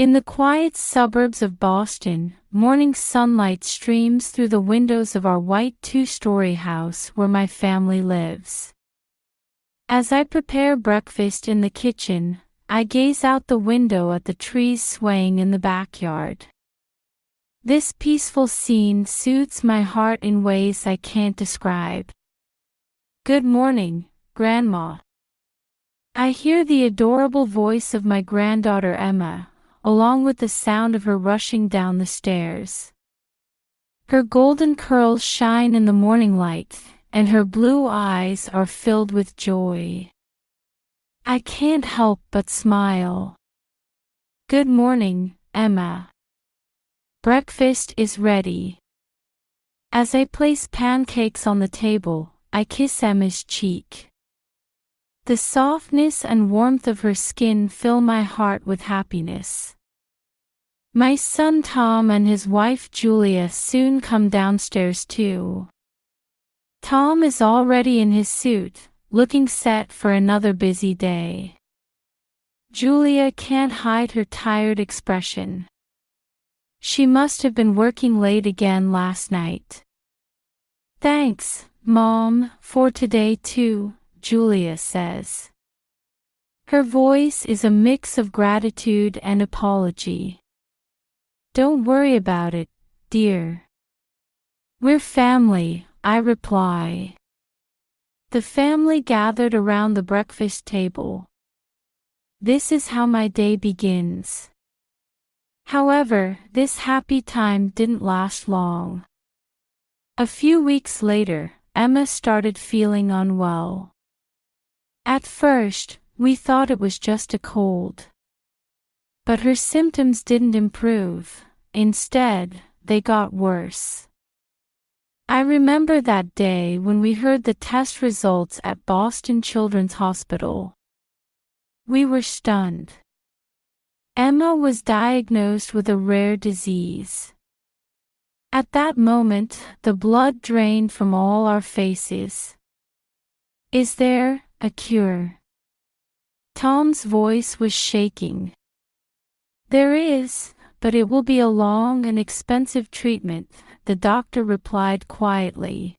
In the quiet suburbs of Boston, morning sunlight streams through the windows of our white two-story house where my family lives. As I prepare breakfast in the kitchen, I gaze out the window at the trees swaying in the backyard. This peaceful scene soothes my heart in ways I can't describe. "Good morning, Grandma." I hear the adorable voice of my granddaughter Emma, along with the sound of her rushing down the stairs. Her golden curls shine in the morning light, and her blue eyes are filled with joy. I can't help but smile. "Good morning, Emma. Breakfast is ready." As I place pancakes on the table, I kiss Emma's cheek. The softness and warmth of her skin fill my heart with happiness. My son Tom and his wife Julia soon come downstairs too. Tom is already in his suit, looking set for another busy day. Julia can't hide her tired expression. She must have been working late again last night. "Thanks, Mom, for today too," Julia says. Her voice is a mix of gratitude and apology. "Don't worry about it, dear. We're family," I reply. The family gathered around the breakfast table. This is how my day begins. However, this happy time didn't last long. A few weeks later, Emma started feeling unwell. At first, we thought it was just a cold. But her symptoms didn't improve. Instead, they got worse. I remember that day when we heard the test results at Boston Children's Hospital. We were stunned. Emma was diagnosed with a rare disease. At that moment, the blood drained from all our faces. "Is there a cure?" Tom's voice was shaking. "There is, but it will be a long and expensive treatment," the doctor replied quietly.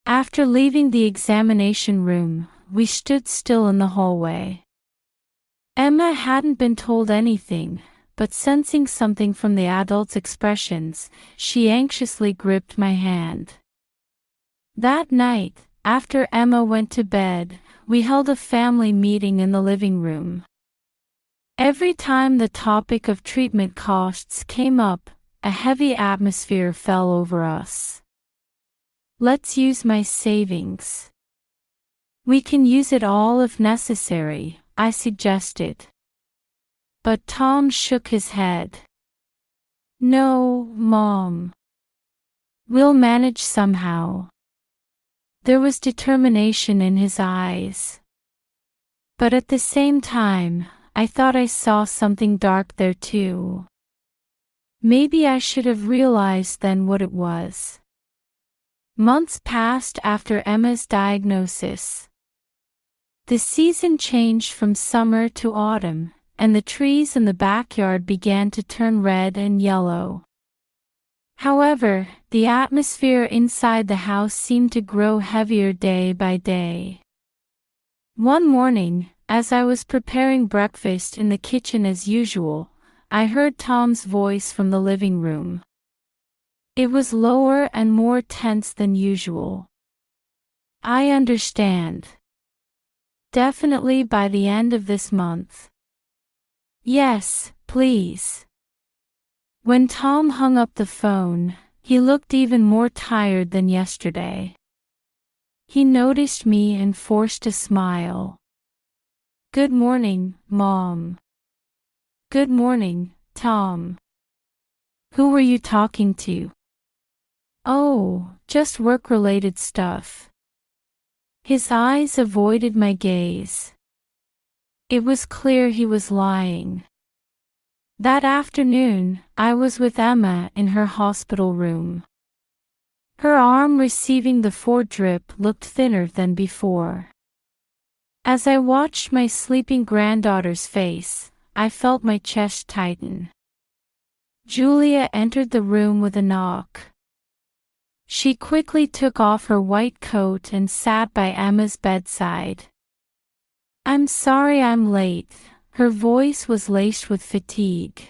After leaving the examination room, we stood still in the hallway. Emma hadn't been told anything, but sensing something from the adults' expressions, she anxiously gripped my hand. That night, after Emma went to bed, we held a family meeting in the living room. Every time the topic of treatment costs came up, a heavy atmosphere fell over us. "Let's use my savings. We can use it all if necessary," I suggested. But Tom shook his head. "No, Mom. We'll manage somehow." There was determination in his eyes. But at the same time, I thought I saw something dark there too. Maybe I should have realized then what it was. Months passed after Emma's diagnosis. The season changed from summer to autumn, and the trees in the backyard began to turn red and yellow. However, the atmosphere inside the house seemed to grow heavier day by day. One morning, as I was preparing breakfast in the kitchen as usual, I heard Tom's voice from the living room. It was lower and more tense than usual. "I understand. Definitely by the end of this month." "Yes, please." When Tom hung up the phone, he looked even more tired than yesterday. He noticed me and forced a smile. "Good morning, Mom." "Good morning, Tom. Who were you talking to?" "Oh, just work-related stuff." His eyes avoided my gaze. It was clear he was lying. That afternoon, I was with Emma in her hospital room. Her arm receiving the 4-drip looked thinner than before. As I watched my sleeping granddaughter's face, I felt my chest tighten. Julia entered the room with a knock. She quickly took off her white coat and sat by Emma's bedside. "I'm sorry I'm late." Her voice was laced with fatigue.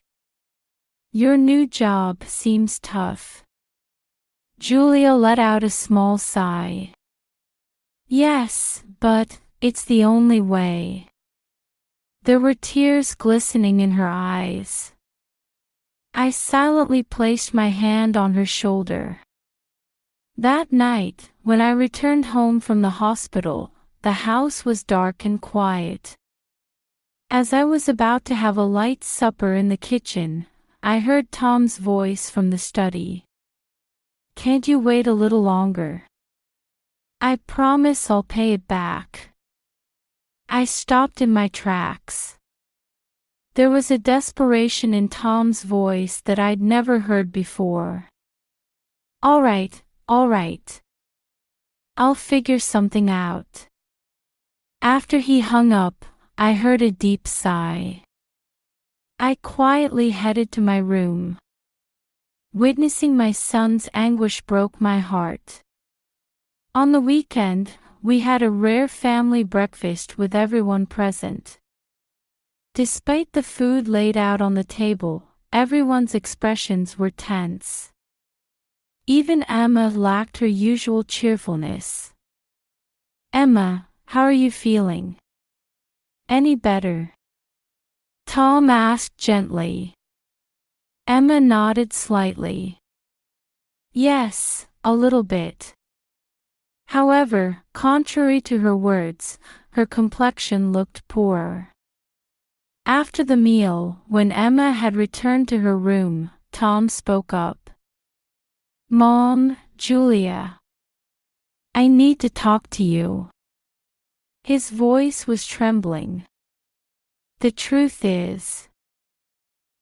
"Your new job seems tough." Julia let out a small sigh. "Yes, but it's the only way." There were tears glistening in her eyes. I silently placed my hand on her shoulder. That night, when I returned home from the hospital, the house was dark and quiet. As I was about to have a light supper in the kitchen, I heard Tom's voice from the study. "Can't you wait a little longer? I promise I'll pay it back." I stopped in my tracks. There was a desperation in Tom's voice that I'd never heard before. All right. I'll figure something out." After he hung up, I heard a deep sigh. I quietly headed to my room. Witnessing my son's anguish broke my heart. On the weekend, we had a rare family breakfast with everyone present. Despite the food laid out on the table, everyone's expressions were tense. Even Emma lacked her usual cheerfulness. "Emma, how are you feeling? Any better?" Tom asked gently. Emma nodded slightly. "Yes, a little bit." However, contrary to her words, her complexion looked poorer. After the meal, when Emma had returned to her room, Tom spoke up. "Mom, Julia. I need to talk to you." His voice was trembling. "The truth is,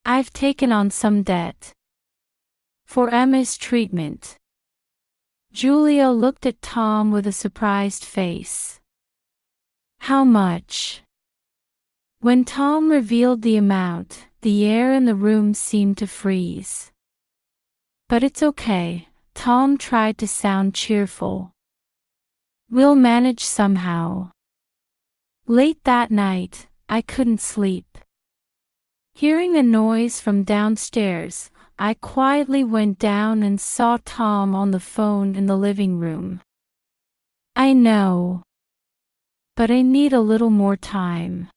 I've taken on some debt for Emma's treatment." Julia looked at Tom with a surprised face. "How much?" When Tom revealed the amount, the air in the room seemed to freeze. "But it's okay," Tom tried to sound cheerful. "We'll manage somehow." Late that night, I couldn't sleep. Hearing a noise from downstairs, I quietly went down and saw Tom on the phone in the living room. "I know, but I need a little more time."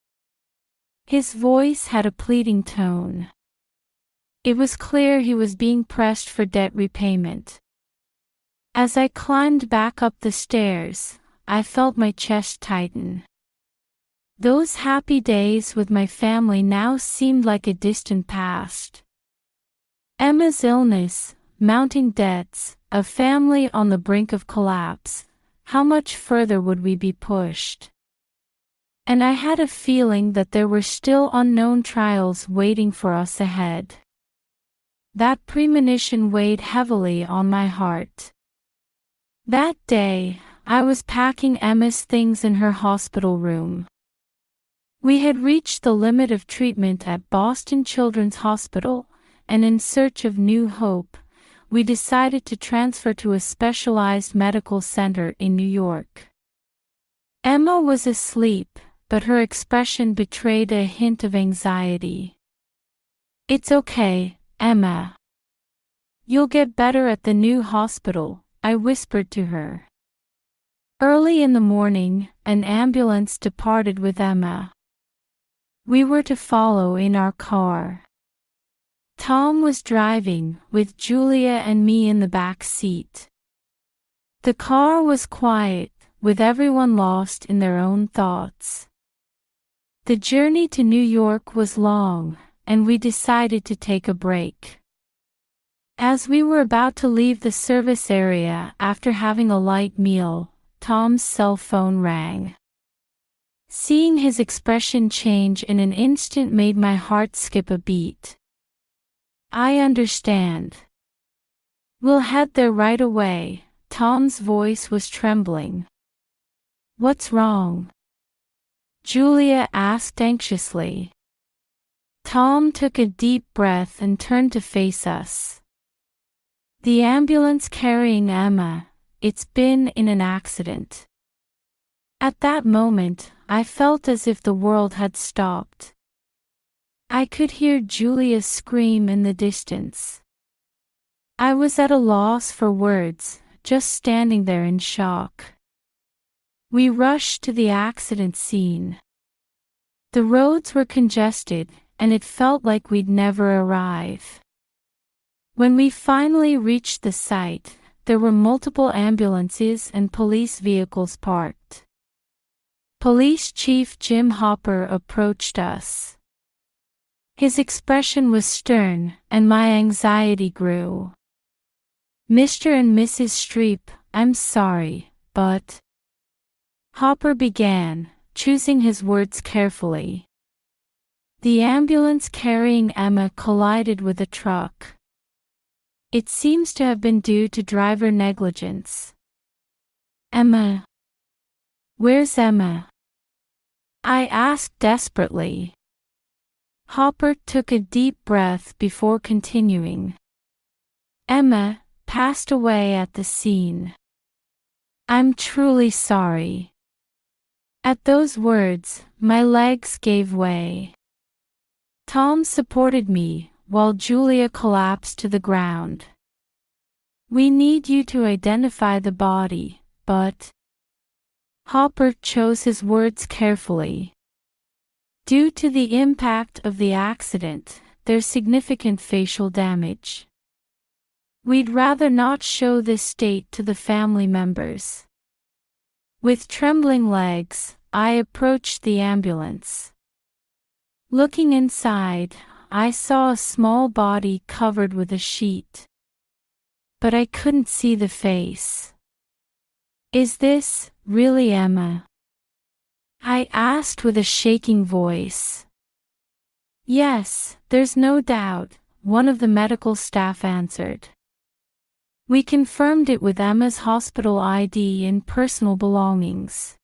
His voice had a pleading tone. It was clear he was being pressed for debt repayment. As I climbed back up the stairs, I felt my chest tighten. Those happy days with my family now seemed like a distant past. Emma's illness, mounting debts, a family on the brink of collapse. How much further would we be pushed? And I had a feeling that there were still unknown trials waiting for us ahead. That premonition weighed heavily on my heart. That day, I was packing Emma's things in her hospital room. We had reached the limit of treatment at Boston Children's Hospital, and in search of new hope, we decided to transfer to a specialized medical center in New York. Emma was asleep, but her expression betrayed a hint of anxiety. "It's okay, Emma. You'll get better at the new hospital," I whispered to her. Early in the morning, an ambulance departed with Emma. We were to follow in our car. Tom was driving, with Julia and me in the back seat. The car was quiet, with everyone lost in their own thoughts. The journey to New York was long, and we decided to take a break. As we were about to leave the service area after having a light meal, Tom's cell phone rang. Seeing his expression change in an instant made my heart skip a beat. "I understand. We'll head there right away." Tom's voice was trembling. "What's wrong?" Julia asked anxiously. Tom took a deep breath and turned to face us. "The ambulance carrying Emma, it's been in an accident." At that moment, I felt as if the world had stopped. I could hear Julia scream in the distance. I was at a loss for words, just standing there in shock. We rushed to the accident scene. The roads were congested, and it felt like we'd never arrive. When we finally reached the site, there were multiple ambulances and police vehicles parked. Police Chief Jim Hopper approached us. His expression was stern, and my anxiety grew. "Mr. and Mrs. Streep, I'm sorry, but—" Hopper began, choosing his words carefully. "The ambulance carrying Emma collided with a truck. It seems to have been due to driver negligence." "Emma? Where's Emma?" I asked desperately. Hopper took a deep breath before continuing. "Emma passed away at the scene. I'm truly sorry." At those words, my legs gave way. Tom supported me, while Julia collapsed to the ground. "We need you to identify the body, but—" Hopper chose his words carefully. "Due to the impact of the accident, there's significant facial damage. We'd rather not show this state to the family members." With trembling legs, I approached the ambulance. Looking inside, I saw a small body covered with a sheet. But I couldn't see the face. "Is this really Emma?" I asked with a shaking voice. "Yes, there's no doubt," one of the medical staff answered. "We confirmed it with Emma's hospital ID and personal belongings."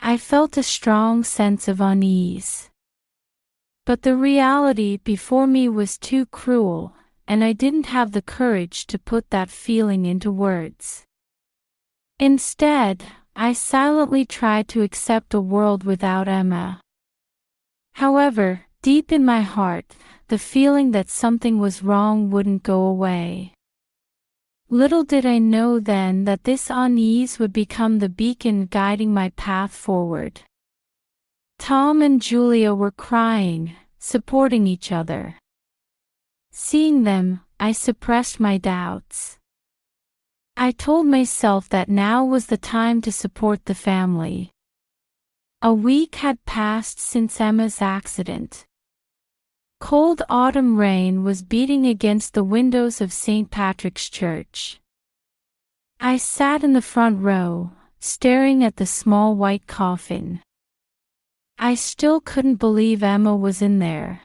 I felt a strong sense of unease. But the reality before me was too cruel, and I didn't have the courage to put that feeling into words. Instead, I silently tried to accept a world without Emma. However, deep in my heart, the feeling that something was wrong wouldn't go away. Little did I know then that this unease would become the beacon guiding my path forward. Tom and Julia were crying, supporting each other. Seeing them, I suppressed my doubts. I told myself that now was the time to support the family. A week had passed since Emma's accident. Cold autumn rain was beating against the windows of St. Patrick's Church. I sat in the front row, staring at the small white coffin. I still couldn't believe Emma was in there.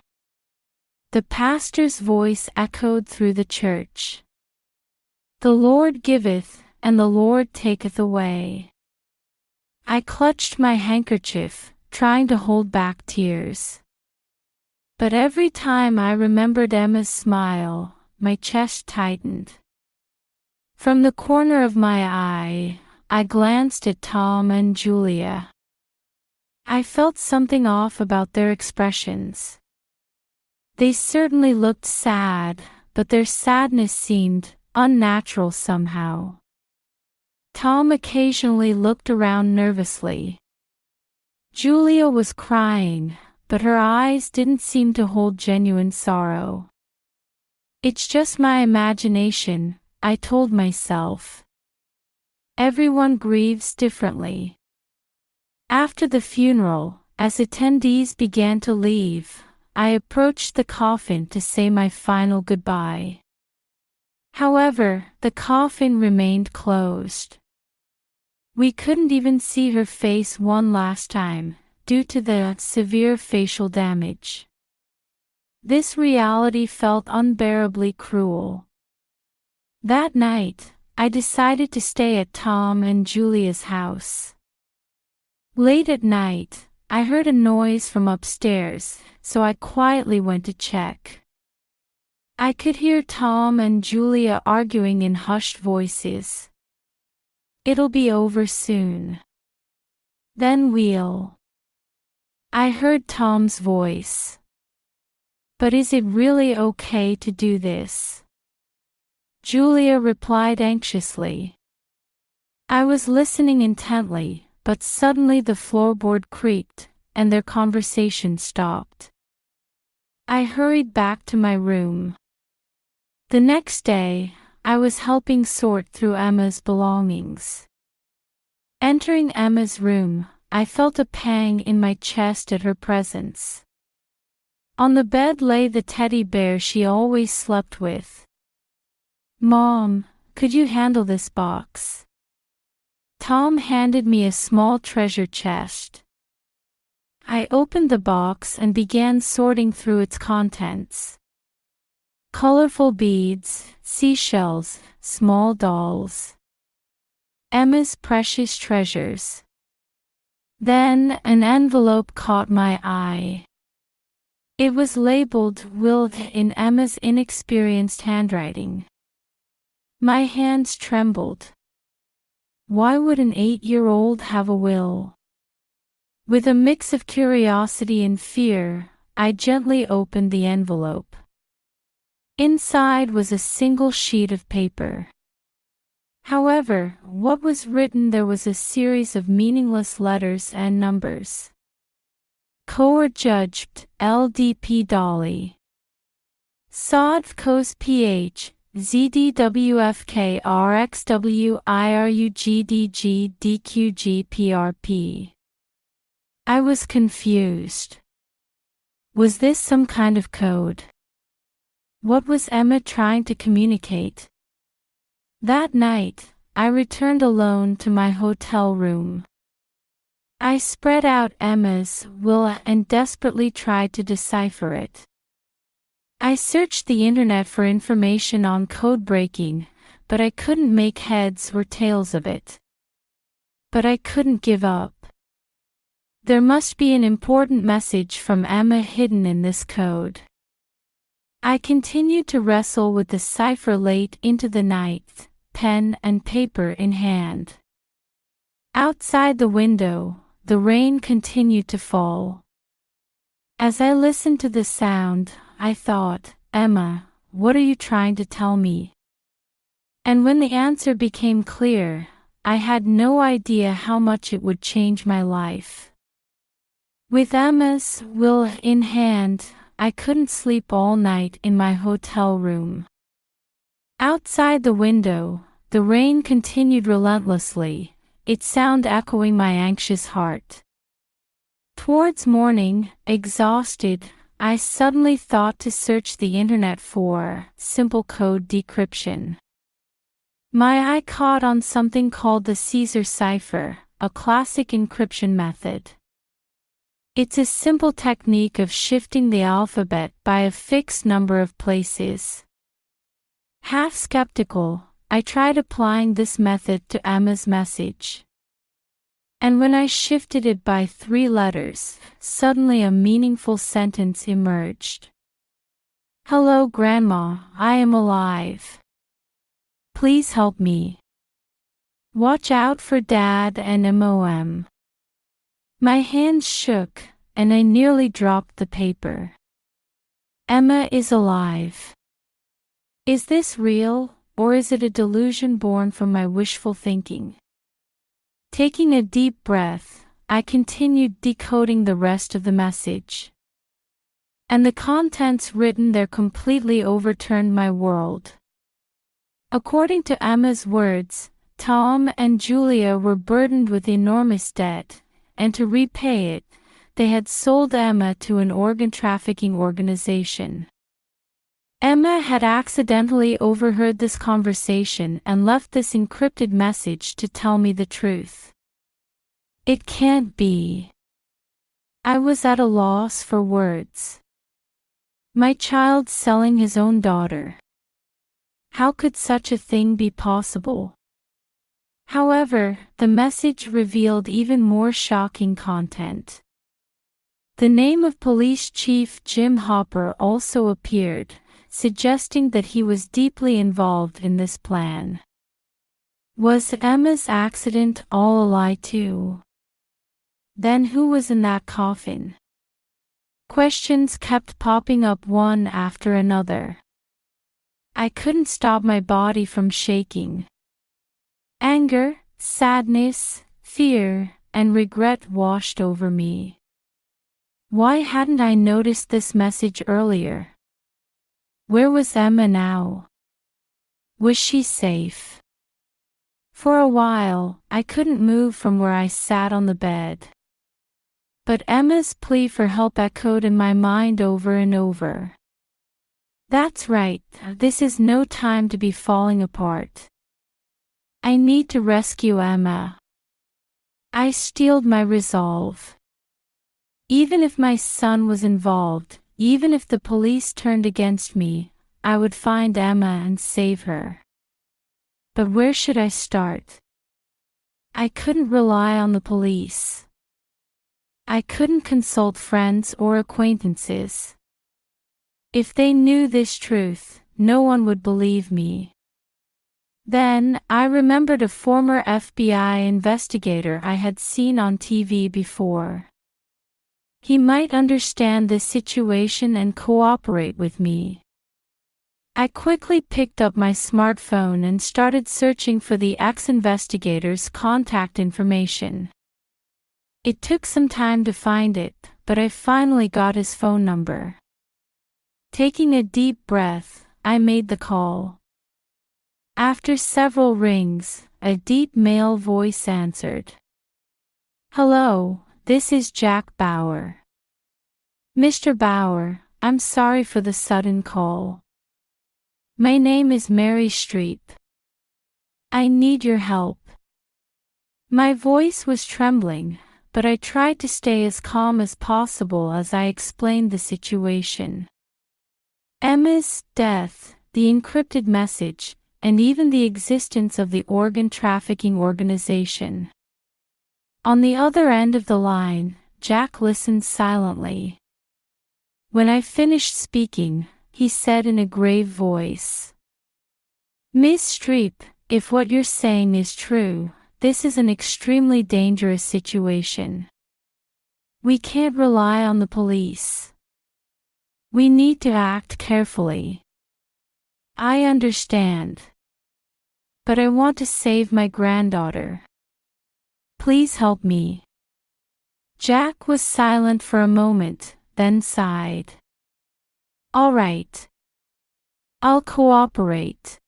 The pastor's voice echoed through the church. "The Lord giveth, and the Lord taketh away." I clutched my handkerchief, trying to hold back tears. But every time I remembered Emma's smile, my chest tightened. From the corner of my eye, I glanced at Tom and Julia. I felt something off about their expressions. They certainly looked sad, but their sadness seemed unnatural somehow. Tom occasionally looked around nervously. Julia was crying, but her eyes didn't seem to hold genuine sorrow. "It's just my imagination," I told myself. Everyone grieves differently. After the funeral, as attendees began to leave, I approached the coffin to say my final goodbye. However, the coffin remained closed. We couldn't even see her face one last time, due to the severe facial damage. This reality felt unbearably cruel. That night, I decided to stay at Tom and Julia's house. Late at night, I heard a noise from upstairs, so I quietly went to check. I could hear Tom and Julia arguing in hushed voices. "It'll be over soon. Then we'll—" I heard Tom's voice. "But is it really okay to do this?" Julia replied anxiously. I was listening intently, but suddenly the floorboard creaked, and their conversation stopped. I hurried back to my room. The next day, I was helping sort through Emma's belongings. Entering Emma's room, I felt a pang in my chest at her presence. On the bed lay the teddy bear she always slept with. "Mom, could you handle this box?" Tom handed me a small treasure chest. I opened the box and began sorting through its contents. Colorful beads, seashells, small dolls. Emma's precious treasures. Then an envelope caught my eye. It was labeled "Will" in Emma's inexperienced handwriting. My hands trembled. Why would an 8-year-old have a will? With a mix of curiosity and fear, I gently opened the envelope. Inside was a single sheet of paper. However, what was written there was a series of meaningless letters and numbers. Court Judged, LDP Dolly. Sod Cos PH, ZDWFK RXWIRUGDG DQG. I was confused. Was this some kind of code? What was Emma trying to communicate? That night, I returned alone to my hotel room. I spread out Emma's will and desperately tried to decipher it. I searched the internet for information on code breaking, but I couldn't make heads or tails of it. But I couldn't give up. There must be an important message from Emma hidden in this code. I continued to wrestle with the cipher late into the night, pen and paper in hand. Outside the window, the rain continued to fall. As I listened to the sound, I thought, "Emma, what are you trying to tell me?" And when the answer became clear, I had no idea how much it would change my life. With Emma's will in hand, I couldn't sleep all night in my hotel room. Outside the window, the rain continued relentlessly, its sound echoing my anxious heart. Towards morning, exhausted, I suddenly thought to search the internet for simple code decryption. My eye caught on something called the Caesar cipher, a classic encryption method. It's a simple technique of shifting the alphabet by a fixed number of places. Half skeptical, I tried applying this method to Emma's message. And when I shifted it by 3 letters, suddenly a meaningful sentence emerged. "Hello, Grandma, I am alive. Please help me. Watch out for Dad and MOM." My hands shook, and I nearly dropped the paper. Emma is alive. Is this real, or is it a delusion born from my wishful thinking? Taking a deep breath, I continued decoding the rest of the message. And the contents written there completely overturned my world. According to Emma's words, Tom and Julia were burdened with enormous debt, and to repay it, they had sold Emma to an organ trafficking organization. Emma had accidentally overheard this conversation and left this encrypted message to tell me the truth. It can't be. I was at a loss for words. My child selling his own daughter. How could such a thing be possible? However, the message revealed even more shocking content. The name of Police Chief Jim Hopper also appeared, suggesting that he was deeply involved in this plan. Was Emma's accident all a lie too? Then who was in that coffin? Questions kept popping up one after another. I couldn't stop my body from shaking. Anger, sadness, fear, and regret washed over me. Why hadn't I noticed this message earlier? Where was Emma now? Was she safe? For a while, I couldn't move from where I sat on the bed. But Emma's plea for help echoed in my mind over and over. That's right, this is no time to be falling apart. I need to rescue Emma. I steeled my resolve. Even if my son was involved, even if the police turned against me, I would find Emma and save her. But where should I start? I couldn't rely on the police. I couldn't consult friends or acquaintances. If they knew this truth, no one would believe me. Then, I remembered a former FBI investigator I had seen on TV before. He might understand this situation and cooperate with me. I quickly picked up my smartphone and started searching for the ex-investigator's contact information. It took some time to find it, but I finally got his phone number. Taking a deep breath, I made the call. After several rings, a deep male voice answered. Hello, this is Jack Bauer. Mr. Bauer, I'm sorry for the sudden call. My name is Mary Streep. I need your help. My voice was trembling, but I tried to stay as calm as possible as I explained the situation. Emma's death, the encrypted message, and even the existence of the organ trafficking organization. On the other end of the line, Jack listened silently. When I finished speaking, he said in a grave voice, Miss Streep, if what you're saying is true, this is an extremely dangerous situation. We can't rely on the police. We need to act carefully. I understand. But I want to save my granddaughter. Please help me. Jack was silent for a moment, then sighed. All right. I'll cooperate.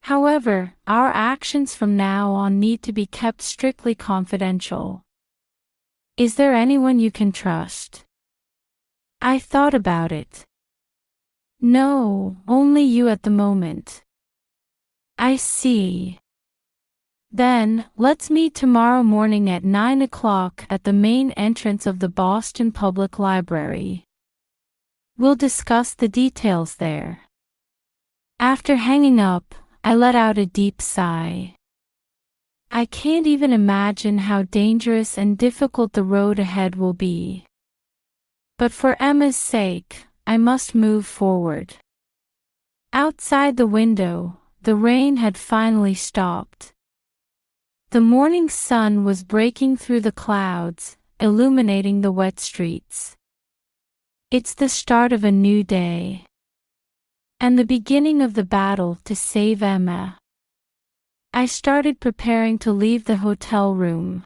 However, our actions from now on need to be kept strictly confidential. Is there anyone you can trust? I thought about it. No, only you at the moment. I see. Then, let's meet tomorrow morning at 9 o'clock at the main entrance of the Boston Public Library. We'll discuss the details there. After hanging up, I let out a deep sigh. I can't even imagine how dangerous and difficult the road ahead will be. But for Emma's sake, I must move forward. Outside the window, the rain had finally stopped. The morning sun was breaking through the clouds, illuminating the wet streets. It's the start of a new day. And the beginning of the battle to save Emma. I started preparing to leave the hotel room.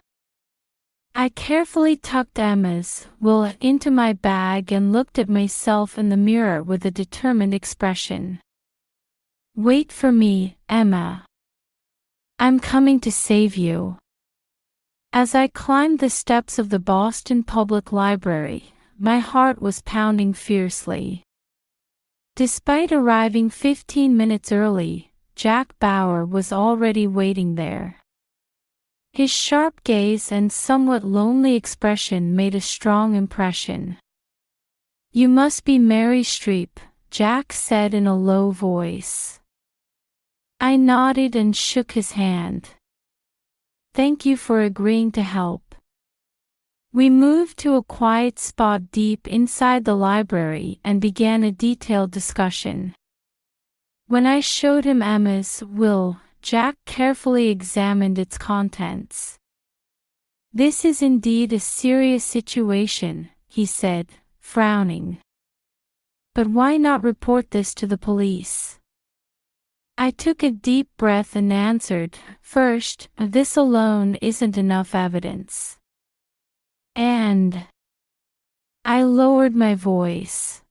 I carefully tucked Emma's will into my bag and looked at myself in the mirror with a determined expression. Wait for me, Emma. I'm coming to save you. As I climbed the steps of the Boston Public Library, my heart was pounding fiercely. Despite arriving 15 minutes early, Jack Bauer was already waiting there. His sharp gaze and somewhat lonely expression made a strong impression. You must be Mary Streep, Jack said in a low voice. I nodded and shook his hand. Thank you for agreeing to help. We moved to a quiet spot deep inside the library and began a detailed discussion. When I showed him Emma's will, Jack carefully examined its contents. "This is indeed a serious situation," he said, frowning. "But why not report this to the police?" I took a deep breath and answered, "First, this alone isn't enough evidence. And" I lowered my voice.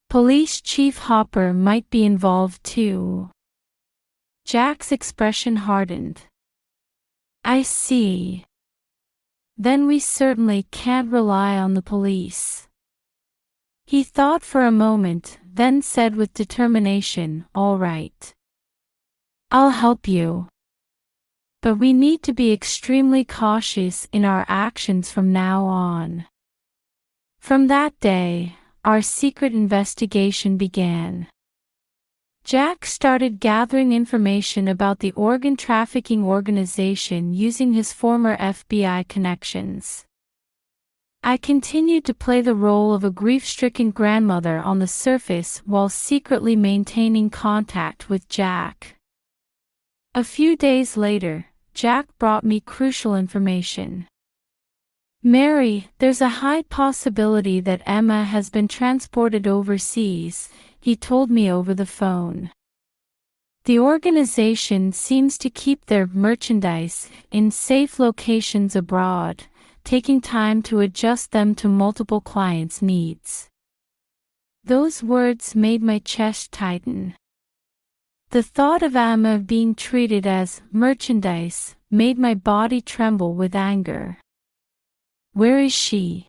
"Police Chief Hopper might be involved too." Jack's expression hardened. "I see. Then we certainly can't rely on the police." He thought for a moment, then said with determination, "All right. I'll help you. But we need to be extremely cautious in our actions from now on." From that day, our secret investigation began. Jack started gathering information about the organ trafficking organization using his former FBI connections. I continued to play the role of a grief-stricken grandmother on the surface while secretly maintaining contact with Jack. A few days later, Jack brought me crucial information. "Mary, there's a high possibility that Emma has been transported overseas," he told me over the phone. "The organization seems to keep their merchandise in safe locations abroad, taking time to adjust them to multiple clients' needs." Those words made my chest tighten. The thought of Emma being treated as merchandise made my body tremble with anger. "Where is she?"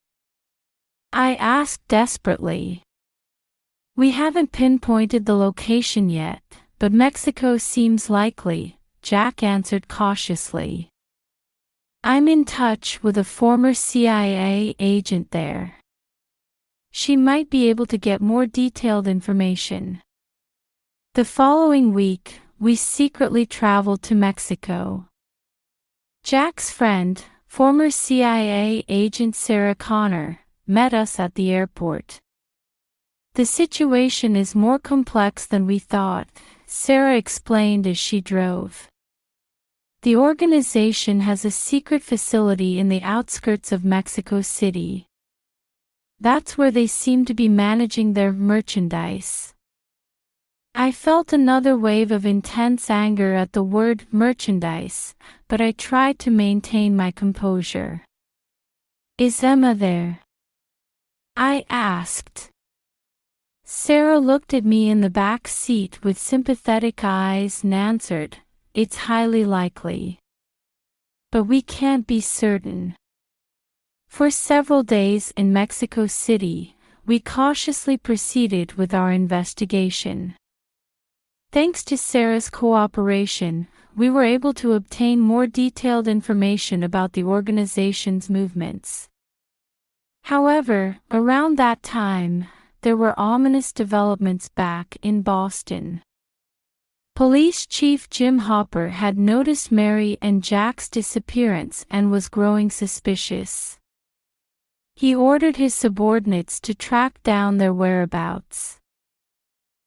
I asked desperately. "We haven't pinpointed the location yet, but Mexico seems likely," Jack answered cautiously. "I'm in touch with a former CIA agent there. She might be able to get more detailed information." The following week, we secretly traveled to Mexico. Jack's friend, former CIA agent Sarah Connor, met us at the airport. "The situation is more complex than we thought," Sarah explained as she drove. "The organization has a secret facility in the outskirts of Mexico City. That's where they seem to be managing their merchandise." I felt another wave of intense anger at the word merchandise, but I tried to maintain my composure. "Is Emma there?" I asked. Sarah looked at me in the back seat with sympathetic eyes and answered, "It's highly likely. But we can't be certain." For several days in Mexico City, we cautiously proceeded with our investigation. Thanks to Sarah's cooperation, we were able to obtain more detailed information about the organization's movements. However, around that time, there were ominous developments back in Boston. Police Chief Jim Hopper had noticed Mary and Jack's disappearance and was growing suspicious. He ordered his subordinates to track down their whereabouts.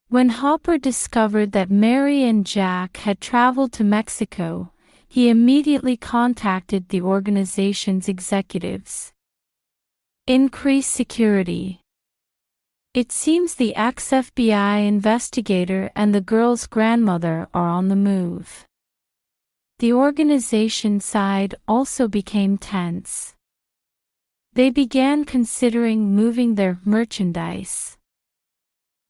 When Hopper discovered that Mary and Jack had traveled to Mexico, he immediately contacted the organization's executives. Increase security. It seems the ex-FBI investigator and the girl's grandmother are on the move. The organization side also became tense. They began considering moving their merchandise.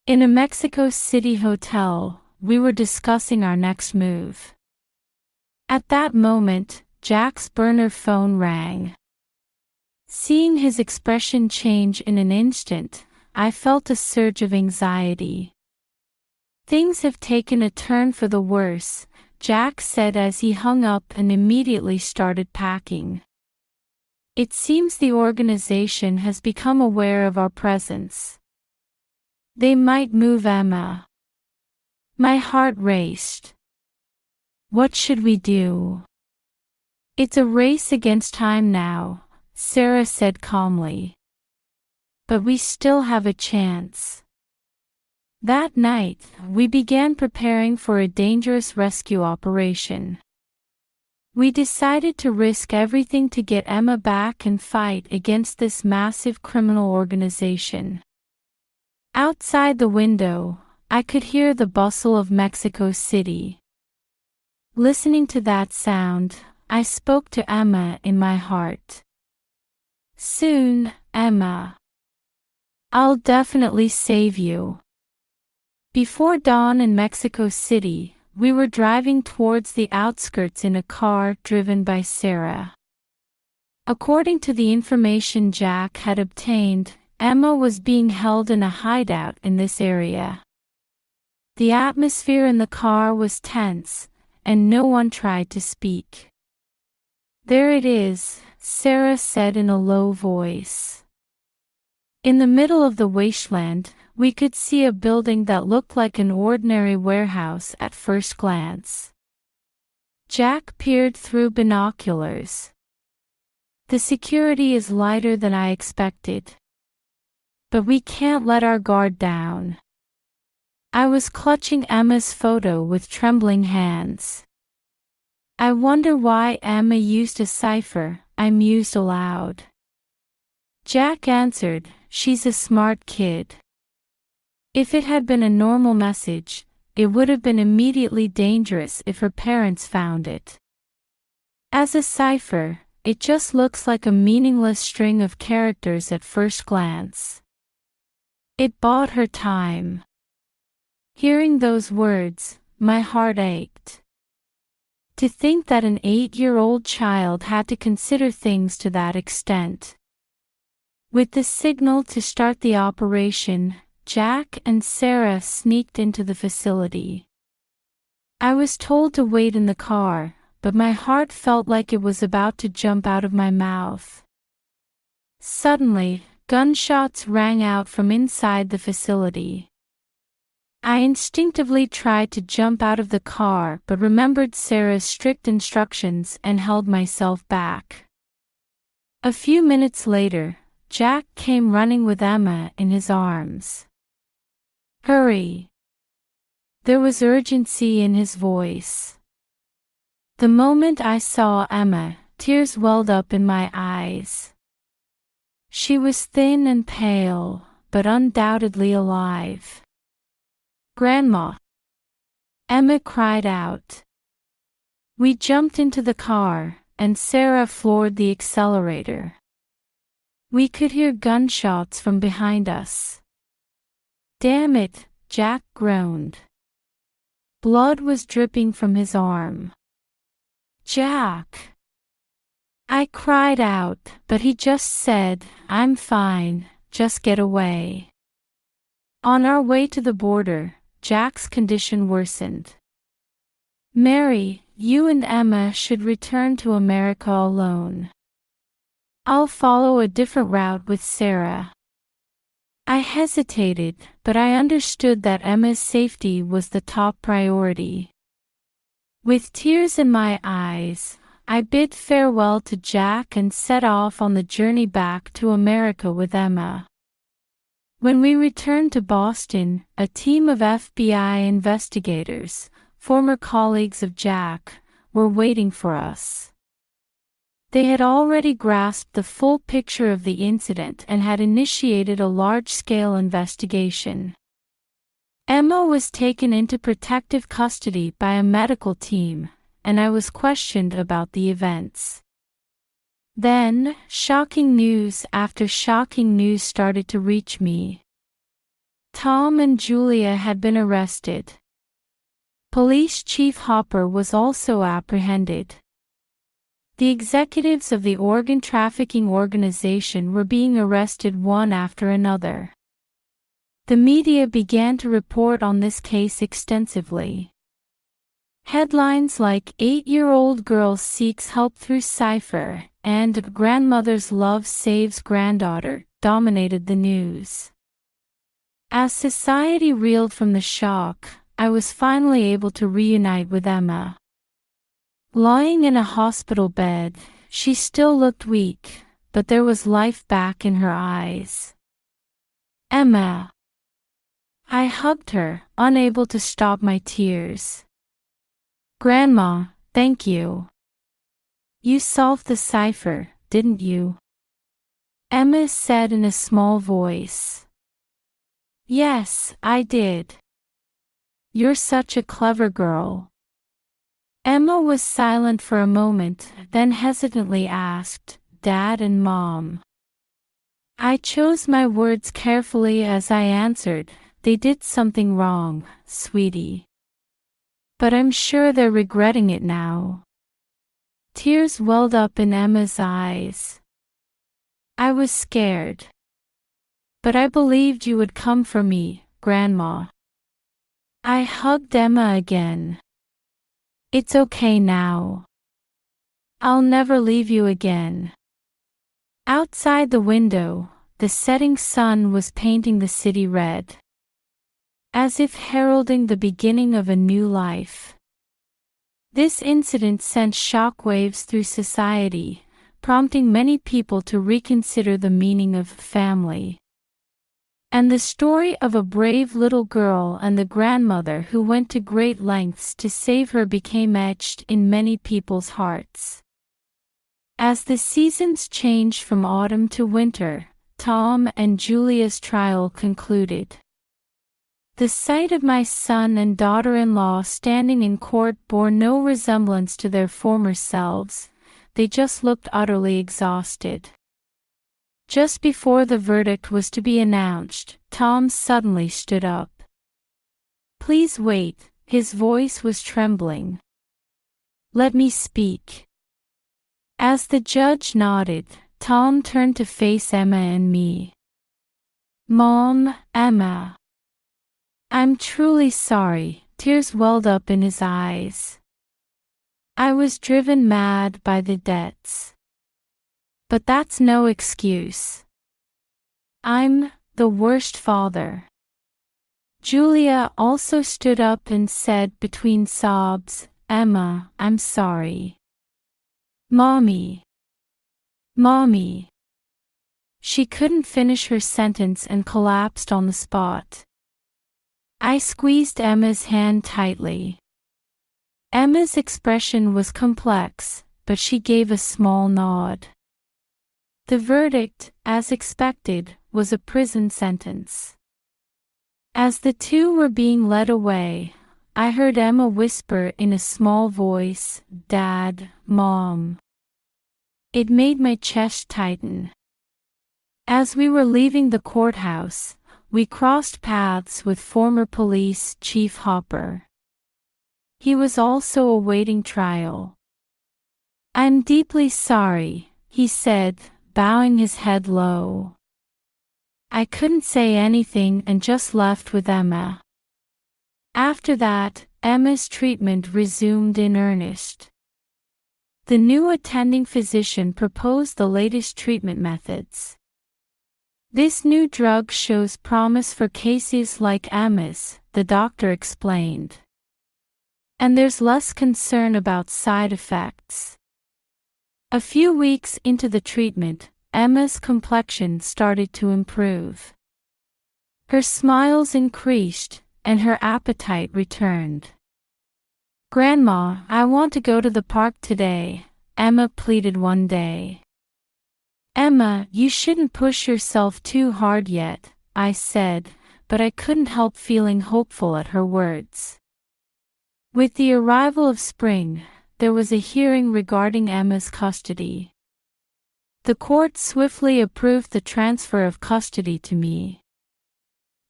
In a Mexico City hotel, we were discussing our next move. At that moment, Jack's burner phone rang. Seeing his expression change in an instant, I felt a surge of anxiety. "Things have taken a turn for the worse," Jack said as he hung up and immediately started packing. "It seems the organization has become aware of our presence. They might move Emma." My heart raced. What should we do? It's a race against time now, Sarah said calmly. But we still have a chance. That night, we began preparing for a dangerous rescue operation. We decided to risk everything to get Emma back and fight against this massive criminal organization. Outside the window, I could hear the bustle of Mexico City. Listening to that sound, I spoke to Emma in my heart. Soon, Emma. I'll definitely save you. Before dawn in Mexico City, we were driving towards the outskirts in a car driven by Sarah. According to the information Jack had obtained, Emma was being held in a hideout in this area. The atmosphere in the car was tense, and no one tried to speak. There it is, Sarah said in a low voice. In the middle of the wasteland, we could see a building that looked like an ordinary warehouse at first glance. Jack peered through binoculars. The security is lighter than I expected. But we can't let our guard down. I was clutching Emma's photo with trembling hands. I wonder why Emma used a cipher, I mused aloud. Jack answered, she's a smart kid. If it had been a normal message, it would have been immediately dangerous if her parents found it. As a cipher, it just looks like a meaningless string of characters at first glance. It bought her time. Hearing those words, my heart ached. To think that an 8-year-old child had to consider things to that extent. With the signal to start the operation, Jack and Sarah sneaked into the facility. I was told to wait in the car, but my heart felt like it was about to jump out of my mouth. Suddenly, gunshots rang out from inside the facility. I instinctively tried to jump out of the car but remembered Sarah's strict instructions and held myself back. A few minutes later, Jack came running with Emma in his arms. Hurry! There was urgency in his voice. The moment I saw Emma, tears welled up in my eyes. She was thin and pale, but undoubtedly alive. Grandma! Emma cried out. We jumped into the car, and Sarah floored the accelerator. We could hear gunshots from behind us. Damn it, Jack groaned. Blood was dripping from his arm. Jack! I cried out, but he just said, I'm fine, just get away. On our way to the border, Jack's condition worsened. Mary, you and Emma should return to America alone. I'll follow a different route with Sarah. I hesitated, but I understood that Emma's safety was the top priority. With tears in my eyes, I bid farewell to Jack and set off on the journey back to America with Emma. When we returned to Boston, a team of FBI investigators, former colleagues of Jack, were waiting for us. They had already grasped the full picture of the incident and had initiated a large-scale investigation. Emma was taken into protective custody by a medical team, and I was questioned about the events. Then, shocking news after shocking news started to reach me. Tom and Julia had been arrested. Police Chief Hopper was also apprehended. The executives of the organ trafficking organization were being arrested one after another. The media began to report on this case extensively. Headlines like 8-year-old girl seeks help through cipher and grandmother's love saves granddaughter dominated the news. As society reeled from the shock, I was finally able to reunite with Emma. Lying in a hospital bed, she still looked weak, but there was life back in her eyes. Emma. I hugged her, unable to stop my tears. Grandma, thank you. You solved the cipher, didn't you? Emma said in a small voice. Yes, I did. You're such a clever girl. Emma was silent for a moment, then hesitantly asked, Dad and Mom. I chose my words carefully as I answered, they did something wrong, sweetie. But I'm sure they're regretting it now. Tears welled up in Emma's eyes. I was scared. But I believed you would come for me, Grandma. I hugged Emma again. It's okay now. I'll never leave you again. Outside the window, the setting sun was painting the city red, as if heralding the beginning of a new life. This incident sent shockwaves through society, prompting many people to reconsider the meaning of family. And the story of a brave little girl and the grandmother who went to great lengths to save her became etched in many people's hearts. As the seasons changed from autumn to winter, Tom and Julia's trial concluded. The sight of my son and daughter-in-law standing in court bore no resemblance to their former selves, they just looked utterly exhausted. Just before the verdict was to be announced, Tom suddenly stood up. Please wait, his voice was trembling. Let me speak. As the judge nodded, Tom turned to face Emma and me. Mom, Emma. I'm truly sorry, tears welled up in his eyes. I was driven mad by the debts. But that's no excuse. I'm the worst father. Julia also stood up and said between sobs, Emma, I'm sorry. Mommy. Mommy. She couldn't finish her sentence and collapsed on the spot. I squeezed Emma's hand tightly. Emma's expression was complex, but she gave a small nod. The verdict, as expected, was a prison sentence. As the two were being led away, I heard Emma whisper in a small voice, Dad, Mom. It made my chest tighten. As we were leaving the courthouse, we crossed paths with former police Chief Hopper. He was also awaiting trial. I'm deeply sorry, he said, bowing his head low. I couldn't say anything and just left with Emma. After that, Emma's treatment resumed in earnest. The new attending physician proposed the latest treatment methods. This new drug shows promise for cases like Emma's, the doctor explained. And there's less concern about side effects. A few weeks into the treatment, Emma's complexion started to improve. Her smiles increased, and her appetite returned. Grandma, I want to go to the park today, Emma pleaded one day. Emma, you shouldn't push yourself too hard yet, I said, but I couldn't help feeling hopeful at her words. With the arrival of spring, there was a hearing regarding Emma's custody. The court swiftly approved the transfer of custody to me.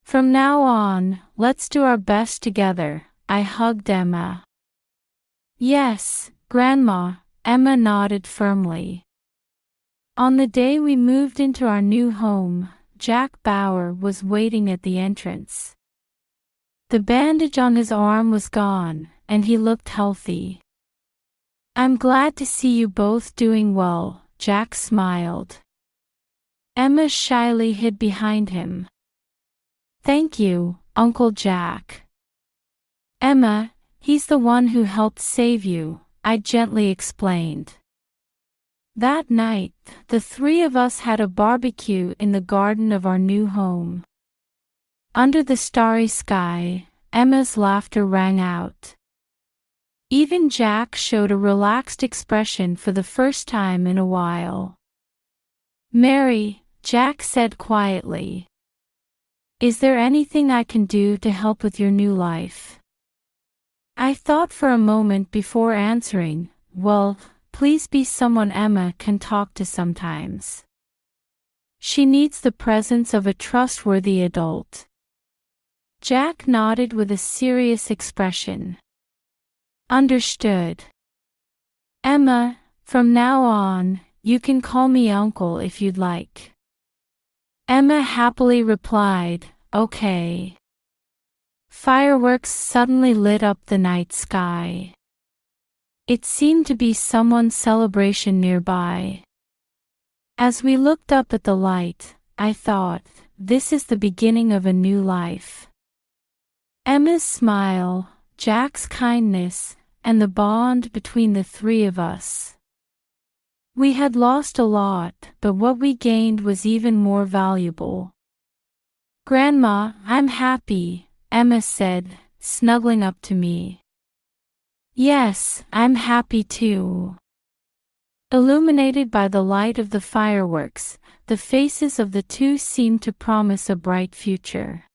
From now on, let's do our best together, I hugged Emma. Yes, Grandma, Emma nodded firmly. On the day we moved into our new home, Jack Bauer was waiting at the entrance. The bandage on his arm was gone, and he looked healthy. I'm glad to see you both doing well, Jack smiled. Emma shyly hid behind him. Thank you, Uncle Jack. Emma, he's the one who helped save you, I gently explained. That night, the three of us had a barbecue in the garden of our new home. Under the starry sky, Emma's laughter rang out. Even Jack showed a relaxed expression for the first time in a while. "Mary," Jack said quietly, "is there anything I can do to help with your new life?" I thought for a moment before answering. "Well, please be someone Emma can talk to sometimes. She needs the presence of a trustworthy adult." Jack nodded with a serious expression. "Understood. Emma, from now on, you can call me Uncle if you'd like." Emma happily replied, "Okay." Fireworks suddenly lit up the night sky. It seemed to be someone's celebration nearby. As we looked up at the light, I thought, this is the beginning of a new life. Emma's smile, Jack's kindness, and the bond between the three of us. We had lost a lot, but what we gained was even more valuable. "Grandma, I'm happy," Emma said, snuggling up to me. "Yes, I'm happy too." Illuminated by the light of the fireworks, the faces of the two seemed to promise a bright future.